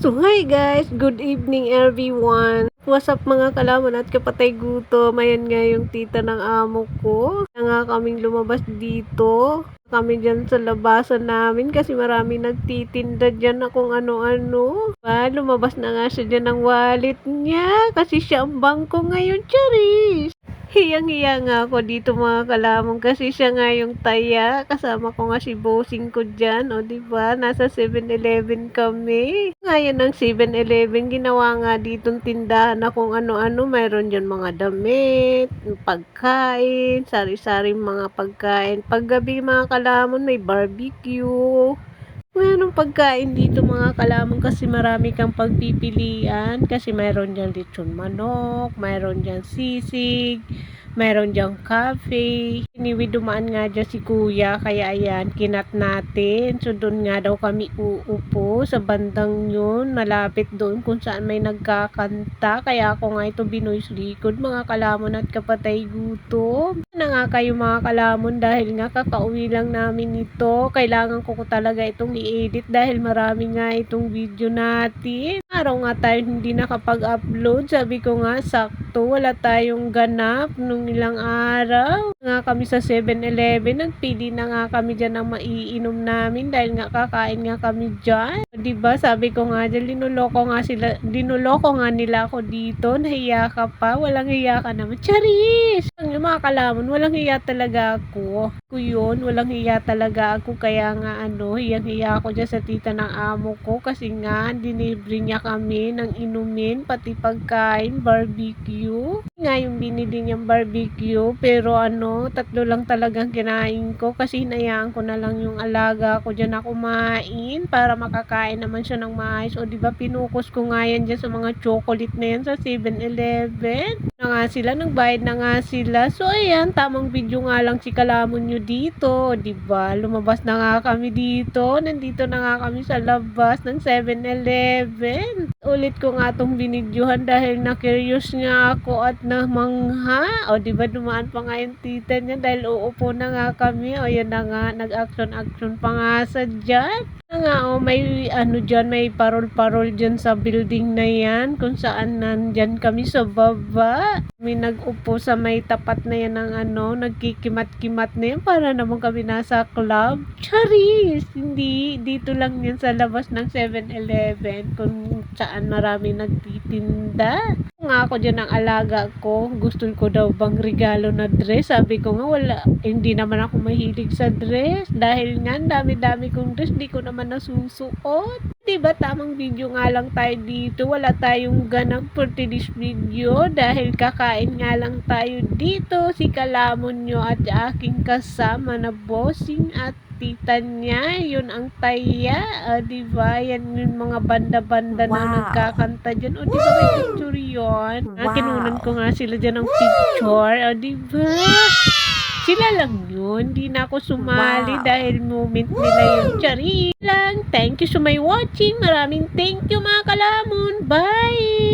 So hi guys, good evening everyone. What's up mga kalaman at kapatay gutom. Ayan nga yung tita ng amo ko. Kaya nga kaming lumabas dito. Kami dyan sa labasan namin kasi marami nagtitinda dyan na kung ano-ano. Lumabas na nga siya dyan ng wallet niya kasi siya ang bangko ngayon, Charis. Hiyang-hiya nga ako dito mga kalamong kasi siya nga yung taya. Kasama ko nga si bossing ko dyan. O diba, nasa 7-Eleven kami. Ngayon ng 7-Eleven, ginawa nga ditong tindahan na kung ano-ano. Mayroon dyan mga damit, pagkain, sari-saring mga pagkain. Paggabi mga kalamon, may barbecue. Mayroong pagkain dito mga kalamon kasi marami kang pagpipilian kasi mayroon dyan lechon manok, mayroon dyan sisig, mayroon dyan cafe. Anyway, dumaan nga dyan si kuya kaya ayan, kinat natin. So doon nga daw kami uupo sa bandang yun, malapit doon kung saan may nagkakanta. Kaya ako nga ito binoys likod mga kalamon at kapatay gutom. Na nga kayo mga kalamon dahil nga kakauwi lang namin ito. Kailangan ko talaga itong i-edit dahil marami nga itong video natin. Araw nga tayo hindi nakapag-upload. Sabi ko nga sakto wala tayong ganap nung ilang araw. Nga kami sa 7-Eleven, nagpili na nga kami dyan ng maiinom namin dahil nga kakain nga kami dyan. Diba sabi ko nga dyan, dinuloko nga nila ako dito. Nahiya ka pa, walang hiya ka naman. Charis! Yung mga kalamon, walang hiya talaga ako. Walang hiya talaga ako. Kaya nga hiyang-hiya ako dyan sa tita ng amo ko. Kasi nga, dinibre niya kami ng inumin, pati pagkain, barbecue. Nga yung binili niyang barbecue. Pero tatlo lang talagang kinain ko. Kasi hinayaan ko na lang yung alaga ko dyan na kumain. Para makakain naman siya ng maayos. O diba, pinukos ko nga yan dyan sa mga chocolate na yan sa 7-Eleven. Nagbayad na nga sila. So, ayan, tamang video nga lang si kalamon nyo dito. Diba? Lumabas na nga kami dito. Nandito na nga kami sa labas ng 7-Eleven. Ulit ko nga itong binidyohan dahil na-curious nga ako at namangha. O, diba, dumaan pa nga yung tita niya dahil uupo na nga kami. O, yan na nga, nag-action-action pa nga sa dyan. May dyan, may parol-parol dyan sa building na yan kung saan nandyan kami sa baba. May nag-upo sa may tapat na yan ng nagkikimat-kimat na yan para naman kami nasa club. Charis! Hindi, dito lang yan sa labas ng 7-Eleven kung saan marami nagtitinda. Kung ako dyan ang alaga ko, gusto ko daw bang regalo na dress. Sabi ko nga hindi naman ako mahilig sa dress dahil nga dami-dami kong dress, di ko naman nasusuot. Diba tamang video nga lang tayo dito, wala tayong ganang for this video dahil kakain nga lang tayo dito, si kalamon nyo at aking kasama na bossing at tita niya, yun ang taya, diba, yan yung mga banda-banda na nagkakanta dyan, diba may picture yun, kinunan ko nga sila dyan ng picture, diba, sila lang yun, di na ako sumali dahil moment nila yung Chari lang. Thank you so much watching, maraming thank you mga kalamon, bye!